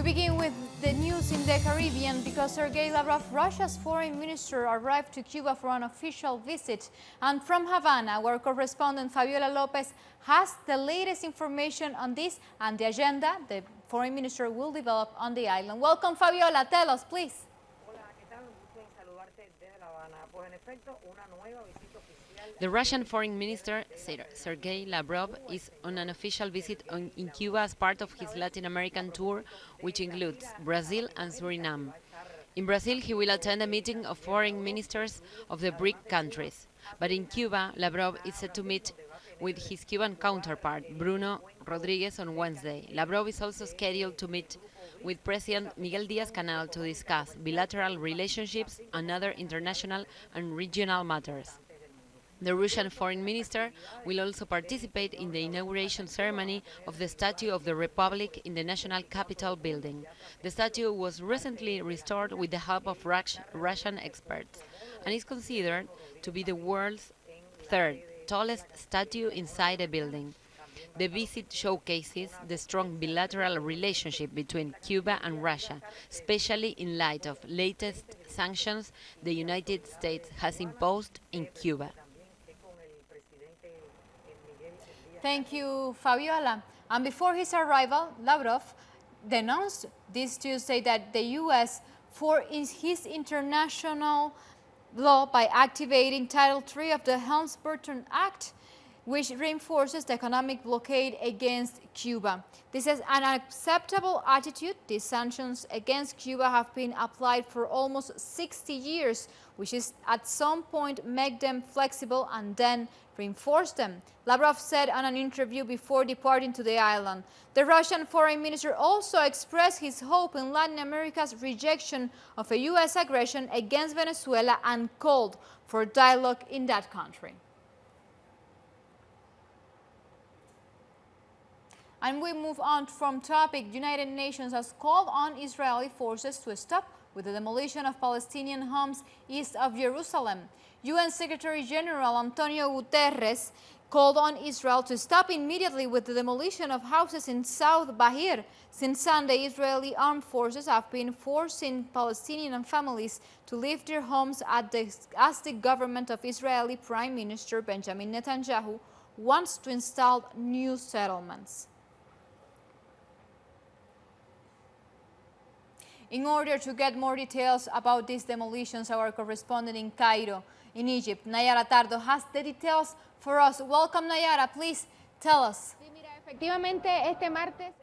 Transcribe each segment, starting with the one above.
begin with the news in the Caribbean because Sergei Lavrov, Russia's foreign minister, arrived to Cuba for an official visit. And from Havana, our correspondent Fabiola Lopez has the latest information on this and the agenda the foreign minister will develop on the island. Welcome, Fabiola. Tell us, please. The Russian Foreign Minister, Sergei Lavrov, is on an official visit in Cuba as part of his Latin American tour, which includes Brazil and Suriname. In Brazil, he will attend a meeting of foreign ministers of the BRIC countries. But in Cuba, Lavrov is set to meet with his Cuban counterpart, Bruno Rodriguez, on Wednesday. Lavrov is also scheduled to meet with President Miguel Díaz-Canel to discuss bilateral relationships and other international and regional matters. The Russian foreign minister will also participate in the inauguration ceremony of the Statue of the Republic in the National Capitol building. The statue was recently restored with the help of Russian experts and is considered to be the world's third tallest statue inside a building. The visit showcases the strong bilateral relationship between Cuba and Russia, especially in light of latest sanctions the United States has imposed in Cuba. Thank you, Fabiola. And before his arrival, Lavrov denounced this Tuesday that the U.S. for his international law by activating Title III of the Helms-Burton Act, which reinforces the economic blockade against Cuba. This is an unacceptable attitude. These sanctions against Cuba have been applied for almost 60 years, which is at some point make them flexible and then reinforce them, Lavrov said on an interview before departing to the island. The Russian foreign minister also expressed his hope in Latin America's rejection of a U.S. aggression against Venezuela and called for dialogue in that country. And we move on from topic. United Nations has called on Israeli forces to stop with the demolition of Palestinian homes east of Jerusalem. UN Secretary General Antonio Guterres called on Israel to stop immediately with the demolition of houses in South Bahir. Since Sunday, Israeli armed forces have been forcing Palestinian families to leave their homes as the government of Israeli Prime Minister Benjamin Netanyahu wants to install new settlements. In order to get more details about these demolitions, our correspondent in Cairo, in Egypt, Nayara Tardo, has the details for us. Welcome, Nayara. Please tell us.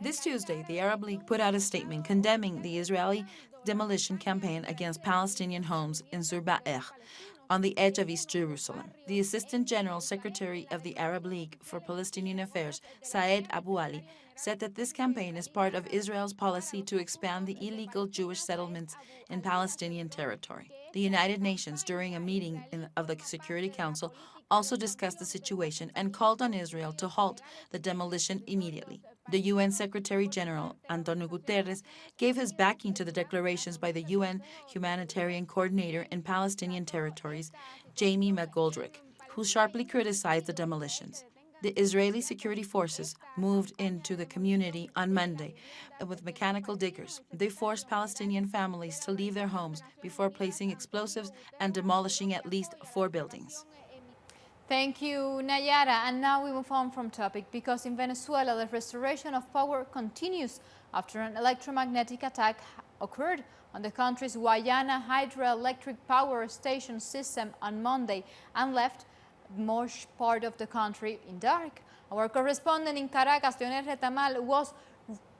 This Tuesday, the Arab League put out a statement condemning the Israeli demolition campaign against Palestinian homes in Zurba'er, on the edge of East Jerusalem. The Assistant General Secretary of the Arab League for Palestinian Affairs, Saed Abu Ali, said that this campaign is part of Israel's policy to expand the illegal Jewish settlements in Palestinian territory. The United Nations, during a meeting of the Security Council, also discussed the situation and called on Israel to halt the demolition immediately. The UN Secretary General, Antonio Guterres, gave his backing to the declarations by the UN Humanitarian Coordinator in Palestinian territories, Jamie McGoldrick, who sharply criticized the demolitions. The Israeli security forces moved into the community on Monday with mechanical diggers. They forced Palestinian families to leave their homes before placing explosives and demolishing at least 4 buildings. Thank you, Nayara. And now we move on from topic because in Venezuela, the restoration of power continues after an electromagnetic attack occurred on the country's Guayana hydroelectric power station system on Monday and left most part of the country in dark. Our correspondent in Caracas, Leonel Retamal, was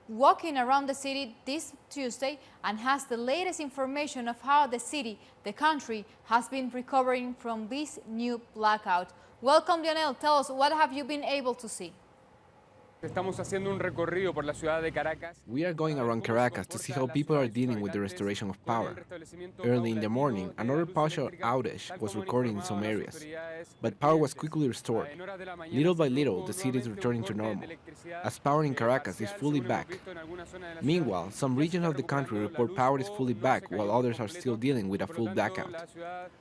walking around the city this Tuesday and has the latest information of how the country, has been recovering from this new blackout. Welcome, Leonel. Tell us, what have you been able to see? We are going around Caracas to see how people are dealing with the restoration of power. Early in the morning, another partial outage was recorded in some areas, but power was quickly restored. Little by little, the city is returning to normal, as power in Caracas is fully back. Meanwhile, some regions of the country report power is fully back, while others are still dealing with a full blackout.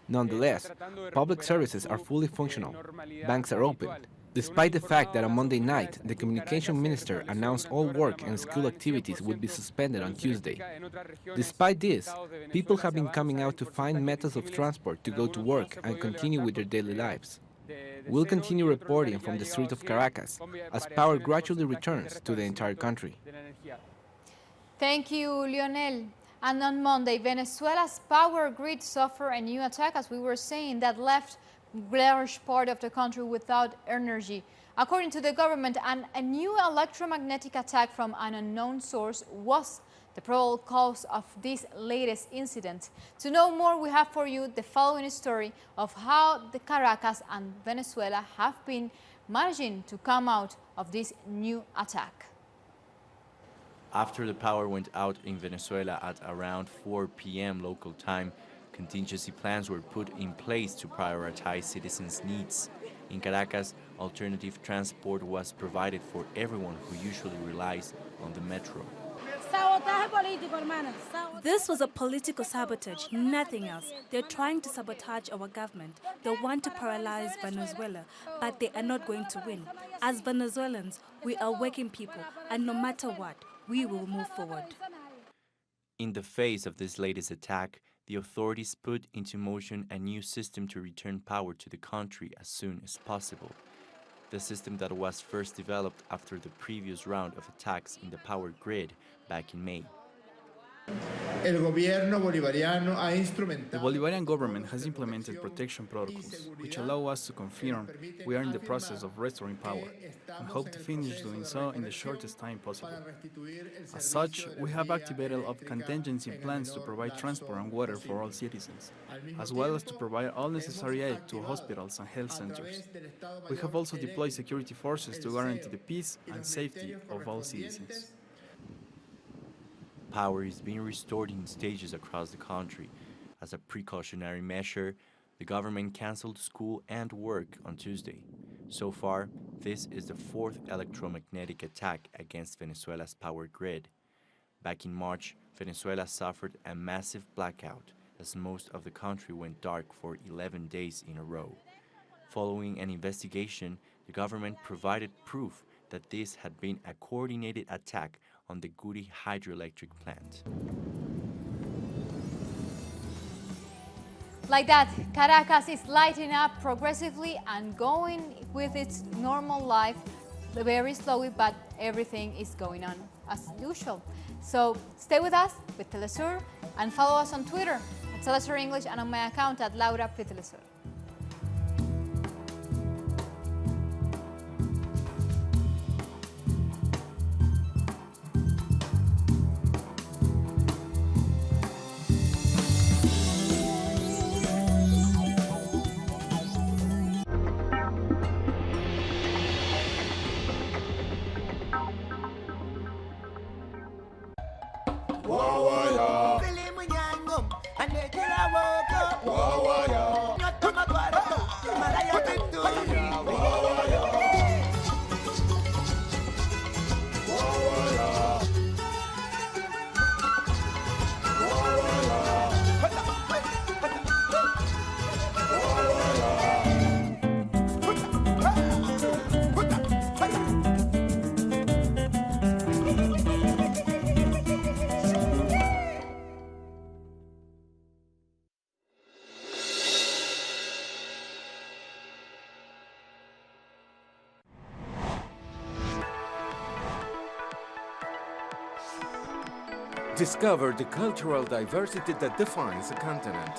Nonetheless, public services are fully functional, banks are open, Despite the fact that on Monday night, the communication minister announced all work and school activities would be suspended on Tuesday. Despite this, people have been coming out to find methods of transport to go to work and continue with their daily lives. We'll continue reporting from the streets of Caracas as power gradually returns to the entire country. Thank you, Lionel. And on Monday, Venezuela's power grid suffered a new attack, as we were saying, that left a large part of the country without energy. According to the government, a new electromagnetic attack from an unknown source was the probable cause of this latest incident. To know more, we have for you the following story of how the Caracas and Venezuela have been managing to come out of this new attack. After the power went out in Venezuela at around 4 p.m. local time, contingency plans were put in place to prioritize citizens' needs. In Caracas, alternative transport was provided for everyone who usually relies on the metro. This was a political sabotage, nothing else. They're trying to sabotage our government. They want to paralyze Venezuela, but they are not going to win. As Venezuelans, we are working people, and no matter what, we will move forward. In the face of this latest attack, the authorities put into motion a new system to return power to the country as soon as possible. The system that was first developed after the previous round of attacks in the power grid back in May. The Bolivarian government has implemented protection protocols, which allow us to confirm we are in the process of restoring power and hope to finish doing so in the shortest time possible. As such, we have activated contingency plans to provide transport and water for all citizens, as well as to provide all necessary aid to hospitals and health centers. We have also deployed security forces to guarantee the peace and safety of all citizens. Power is being restored in stages across the country. As a precautionary measure, the government canceled school and work on Tuesday. So far, this is the fourth electromagnetic attack against Venezuela's power grid. Back in March, Venezuela suffered a massive blackout as most of the country went dark for 11 days in a row. Following an investigation, the government provided proof that this had been a coordinated attack on the Guri hydroelectric plant. Like that, Caracas is lighting up progressively and going with its normal life very slowly, but everything is going on as usual. So stay with us with Telesur and follow us on Twitter at Telesur English and on my account at Laura P. Telesur. Discover the cultural diversity that defines a continent.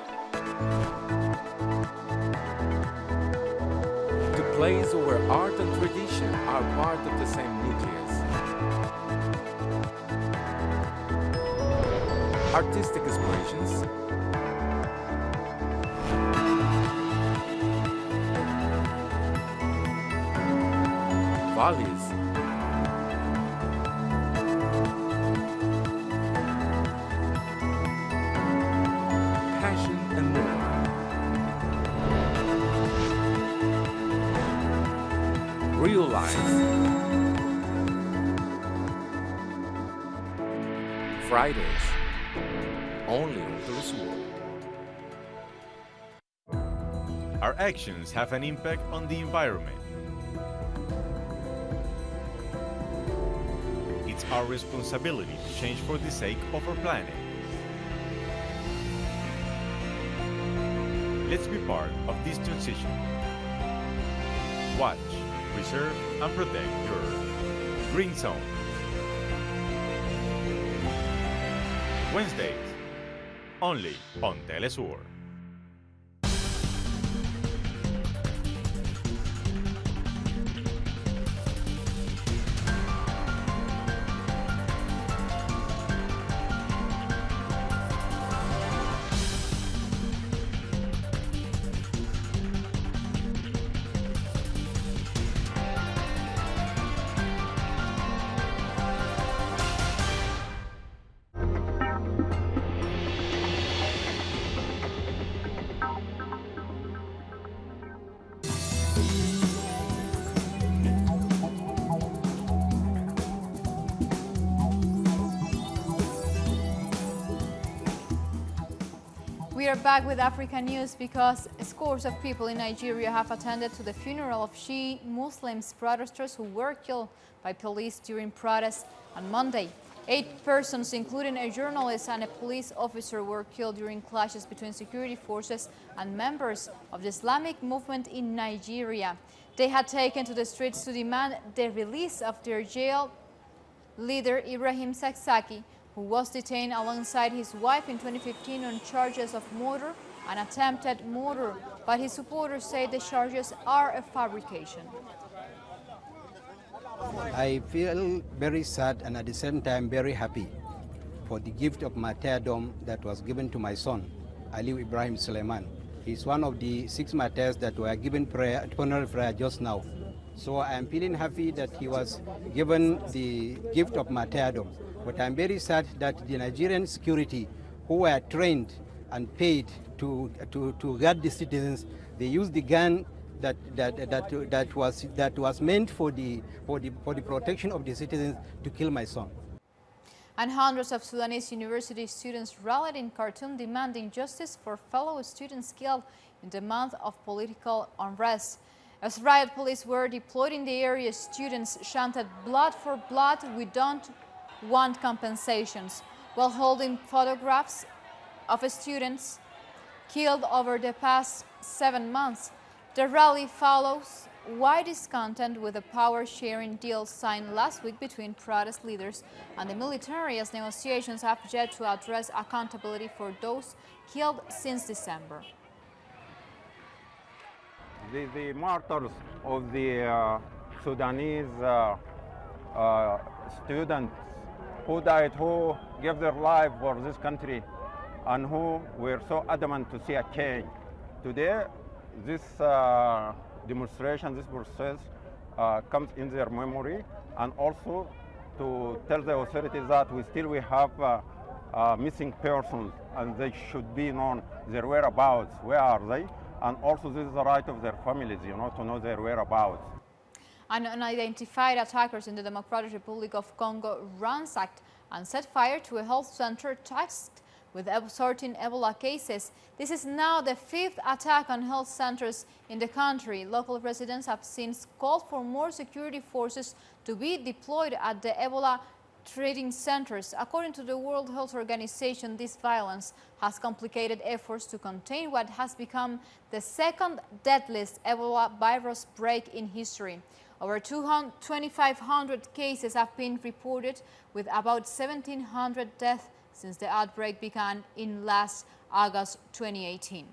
The place where art and tradition are part of the same nucleus. Artistic expressions, values, passion, and more. Real life. Fridays, only on Telesur. Our actions have an impact on the environment. It's our responsibility to change for the sake of our planet. Let's be part of this transition. Watch, preserve, and protect your green zone. Wednesdays, only on Telesur. We are back with Africa News because scores of people in Nigeria have attended to the funeral of Shia Muslims protesters who were killed by police during protests on Monday. 8 persons, including a journalist and a police officer, were killed during clashes between security forces and members of the Islamic movement in Nigeria. They had taken to the streets to demand the release of their jail leader Ibrahim Saksaki, who was detained alongside his wife in 2015 on charges of murder and attempted murder, but his supporters say the charges are a fabrication. I feel very sad and at the same time very happy for the gift of martyrdom that was given to my son, Ali Ibrahim Suleiman. He's one of the 6 martyrs that were given funeral prayer just now. So I am feeling happy that he was given the gift of martyrdom. But I'm very sad that the Nigerian security, who were trained and paid to guard the citizens, they used the gun that was meant for the protection of the citizens to kill my son. And hundreds of Sudanese university students rallied in Khartoum demanding justice for fellow students killed in the month of political unrest. As riot police were deployed in the area, students chanted "Blood for blood, we don't want compensations," while holding photographs of students killed over the past 7 months. The rally follows wide discontent with the power-sharing deal signed last week between protest leaders and the military, as negotiations have yet to address accountability for those killed since December. The martyrs of the Sudanese students who died, who gave their life for this country, and who were so adamant to see a change. Today, this demonstration, this process comes in their memory, and also to tell the authorities that we have missing persons, and they should be known, their whereabouts, where are they? And also this is the right of their families, to know their whereabouts. And unidentified attackers in the Democratic Republic of Congo ransacked and set fire to a health center tasked with sorting Ebola cases. This is now the 5th attack on health centers in the country. Local residents have since called for more security forces to be deployed at the Ebola treating centers. According to the World Health Organization, this violence has complicated efforts to contain what has become the 2nd deadliest Ebola virus break in history. Over 2,500 cases have been reported, with about 1,700 deaths since the outbreak began in last August 2018.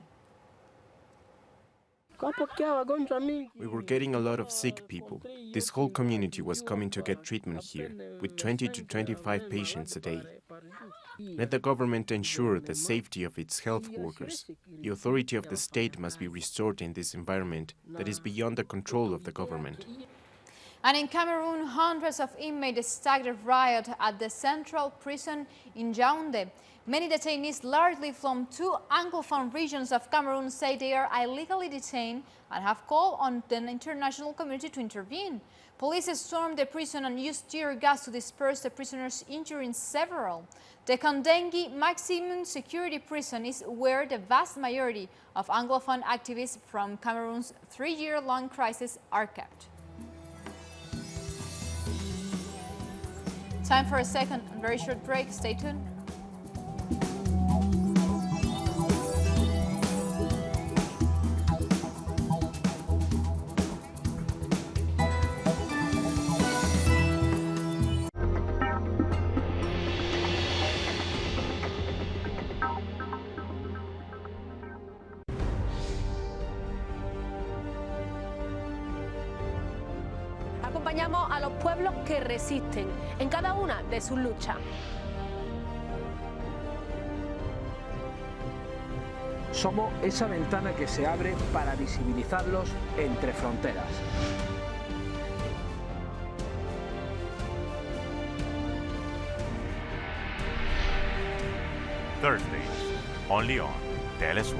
We were getting a lot of sick people. This whole community was coming to get treatment here, with 20 to 25 patients a day. Let the government ensure the safety of its health workers. The authority of the state must be restored in this environment that is beyond the control of the government. And in Cameroon, hundreds of inmates staged a riot at the central prison in Yaoundé. Many detainees, largely from 2 Anglophone regions of Cameroon, say they are illegally detained and have called on the international community to intervene. Police stormed the prison and used tear gas to disperse the prisoners, injuring several. The Kondengi maximum security prison is where the vast majority of Anglophone activists from Cameroon's 3-year-long crisis are kept. Time for a second and very short break. Stay tuned. Acompañamos a los pueblos que resisten en cada una de sus luchas. Somos esa ventana que se abre para visibilizarlos entre fronteras. Thursdays, only on Telesur.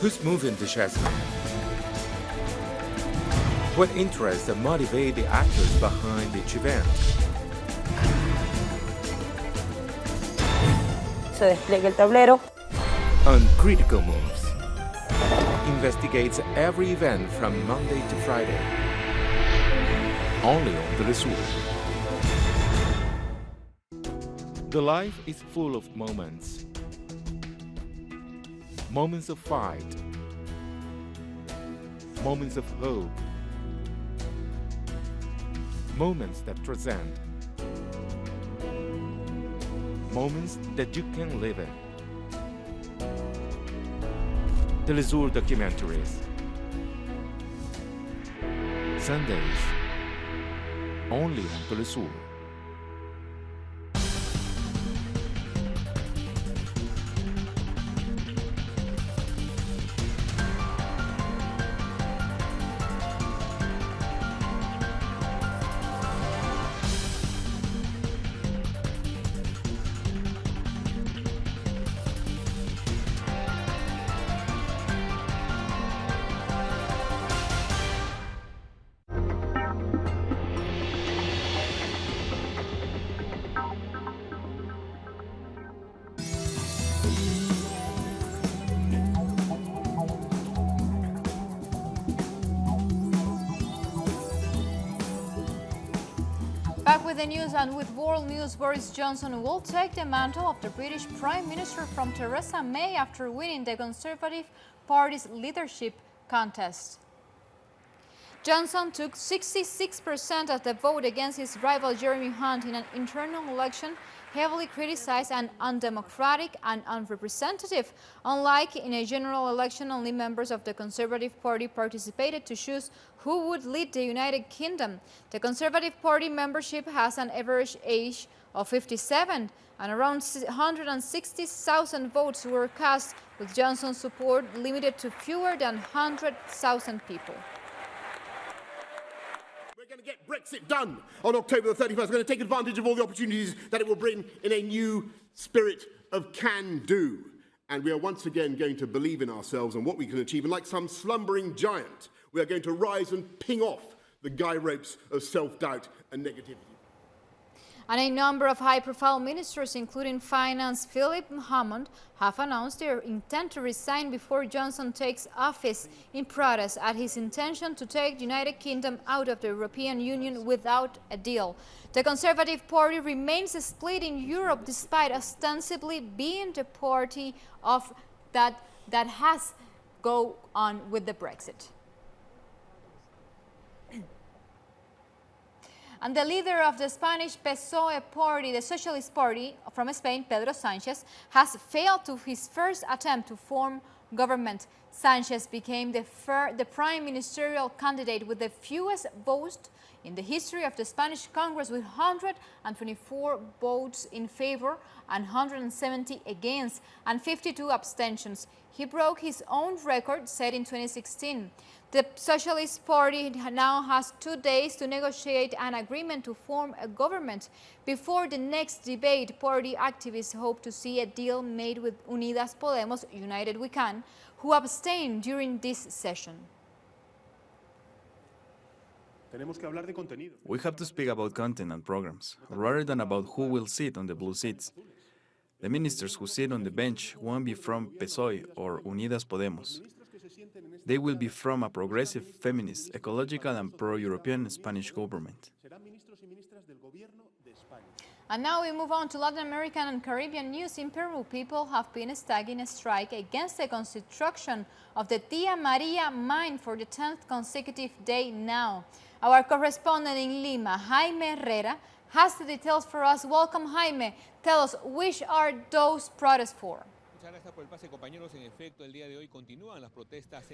Who's moving the chessmen? What interests motivate the actors behind each event? Se despliega el tablero. Uncritical Moves investigates every event from Monday to Friday. Only on Telesur. The life is full of moments. Moments of fight. Moments of hope. Moments that transcend. Moments that you can live in. Telesur documentaries. Sundays. Only on Telesur. Back with the news and with world news, Boris Johnson will take the mantle of the British Prime Minister from Theresa May after winning the Conservative Party's leadership contest. Johnson took 66% of the vote against his rival Jeremy Hunt in an internal election heavily criticized and undemocratic and unrepresentative. Unlike in a general election, only members of the Conservative Party participated to choose who would lead the United Kingdom. The Conservative Party membership has an average age of 57, and around 160,000 votes were cast, with Johnson's support limited to fewer than 100,000 people. We're going to get Brexit done on October the 31st. We're going to take advantage of all the opportunities that it will bring in a new spirit of can-do. And we are once again going to believe in ourselves and what we can achieve. And like some slumbering giant, we are going to rise and ping off the guy ropes of self-doubt and negativity. And a number of high-profile ministers, including Finance Philip Hammond, have announced their intent to resign before Johnson takes office in protest at his intention to take the United Kingdom out of the European Union without a deal. The Conservative Party remains split in Europe despite ostensibly being the party of that has go on with the Brexit. And the leader of the Spanish PSOE party, the Socialist Party from Spain, Pedro Sánchez, has failed to his first attempt to form government. Sánchez became the prime ministerial candidate with the fewest votes in the history of the Spanish Congress, with 124 votes in favor and 170 against and 52 abstentions. He broke his own record set in 2016. The Socialist Party now has 2 days to negotiate an agreement to form a government. Before the next debate, party activists hope to see a deal made with Unidas Podemos, United We Can, who abstained during this session. We have to speak about content and programs, rather than about who will sit on the blue seats. The ministers who sit on the bench won't be from PSOE or Unidas Podemos. They will be from a progressive, feminist, ecological, and pro-European Spanish government. And now we move on to Latin American and Caribbean news. In Peru, people have been staging a strike against the construction of the Tia Maria mine for the 10th consecutive day now. Our correspondent in Lima, Jaime Herrera, has the details for us. Welcome, Jaime. Tell us, which are those protests for?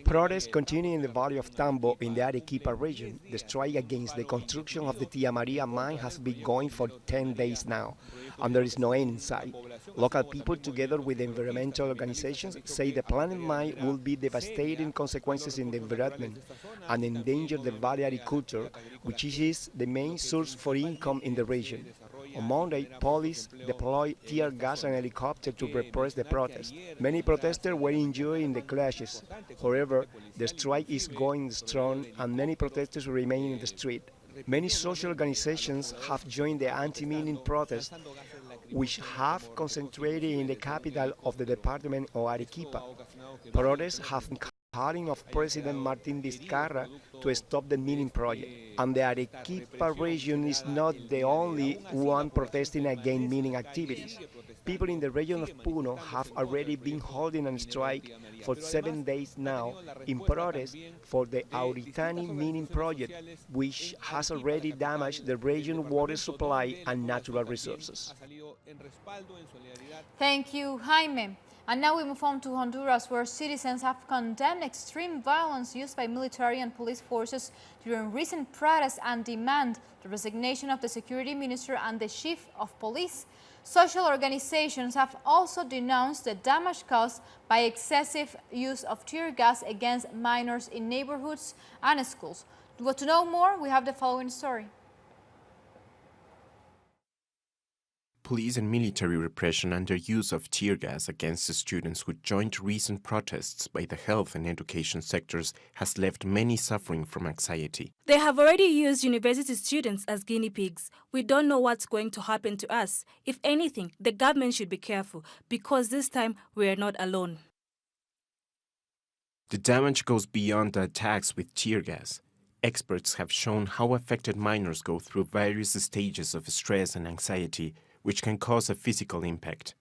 Protests continue in the Valley of Tambo in the Arequipa region. The strike against the construction of the Tia Maria mine has been going for 10 days now, and there is no end in sight. Local people, together with environmental organizations, say the planned mine will be devastating consequences in the environment and endanger the valley agriculture, which is the main source for income in the region. On Monday, police deployed tear gas and helicopter to repress the protest. Many protesters were injured in the clashes. However, the strike is going strong and many protesters remain in the street. Many social organizations have joined the anti-mining protest, which have concentrated in the capital of the department of Arequipa. Protests have been calling of President Martin Vizcarra to stop the mining project. And the Arequipa region is not the only one protesting against mining activities. People in the region of Puno have already been holding a strike for 7 days now in protest for the Auritani mining project, which has already damaged the region's water supply and natural resources. Thank you, Jaime. And now we move on to Honduras, where citizens have condemned extreme violence used by military and police forces during recent protests and demand the resignation of the security minister and the chief of police. Social organizations have also denounced the damage caused by excessive use of tear gas against minors in neighborhoods and schools. To know more, we have the following story. Police and military repression and their use of tear gas against the students who joined recent protests by the health and education sectors has left many suffering from anxiety. They have already used university students as guinea pigs. We don't know what's going to happen to us. If anything, the government should be careful, because this time we are not alone. The damage goes beyond the attacks with tear gas. Experts have shown how affected minors go through various stages of stress and anxiety, which can cause a physical impact.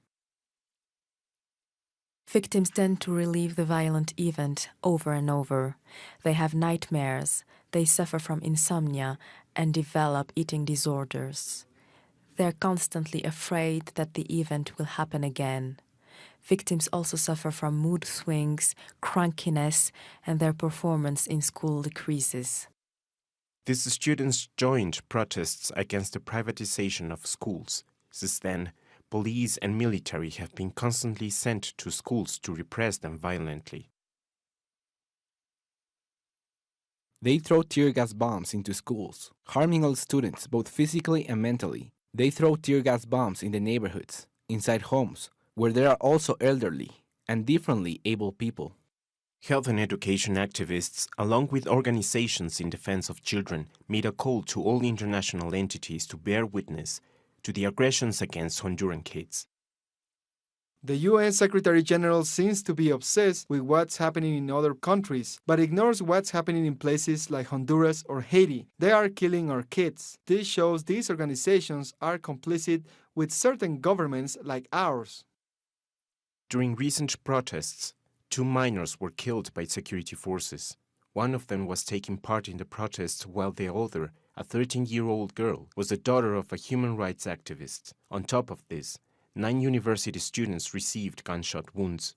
Victims tend to relive the violent event over and over. They have nightmares, they suffer from insomnia, and develop eating disorders. They're constantly afraid that the event will happen again. Victims also suffer from mood swings, crankiness, and their performance in school decreases. These students joined protests against the privatization of schools. Since then, police and military have been constantly sent to schools to repress them violently. They throw tear gas bombs into schools, harming all students both physically and mentally. They throw tear gas bombs in the neighborhoods, inside homes, where there are also elderly and differently able people. Health and education activists, along with organizations in defense of children, made a call to all international entities to bear witness to the aggressions against Honduran kids. The UN Secretary General seems to be obsessed with what's happening in other countries, but ignores what's happening in places like Honduras or Haiti. They are killing our kids. This shows these organizations are complicit with certain governments like ours. During recent protests, 2 minors were killed by security forces. One of them was taking part in the protests, while the other, a 13-year-old girl, was the daughter of a human rights activist. On top of this, 9 university students received gunshot wounds.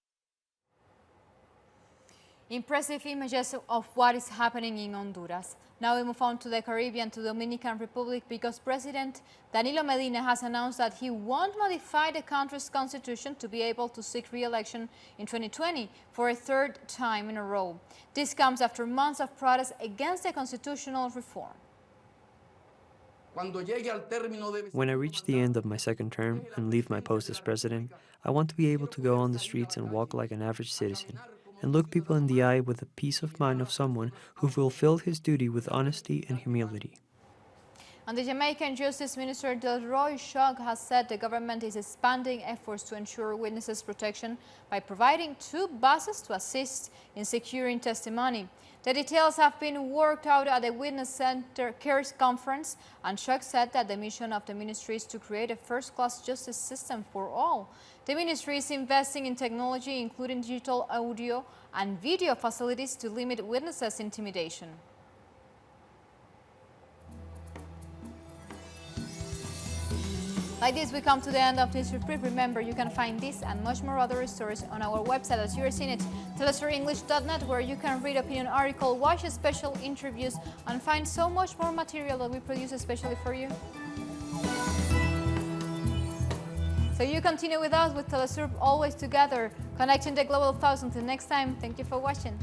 Impressive images of what is happening in Honduras. Now we move on to the Caribbean, to Dominican Republic, because President Danilo Medina has announced that he won't modify the country's constitution to be able to seek re-election in 2020 for a 3rd time in a row. This comes after months of protests against the constitutional reform. When I reach the end of my 2nd term and leave my post as president, I want to be able to go on the streets and walk like an average citizen, and look people in the eye with the peace of mind of someone who fulfilled his duty with honesty and humility. And the Jamaican Justice Minister Delroy Shog has said the government is expanding efforts to ensure witnesses' protection by providing 2 buses to assist in securing testimony. The details have been worked out at the Witness Center CARES conference, and Shog said that the mission of the ministry is to create a first-class justice system for all. The ministry is investing in technology, including digital audio and video facilities, to limit witnesses' intimidation. Like this, we come to the end of this brief. Remember, you can find this and much more other stories on our website, as you are seeing it, telestorenglish.net, where you can read opinion article, watch special interviews, and find so much more material that we produce especially for you. So you continue with us with Telesur, always together, connecting the global thousands. Until next time, thank you for watching.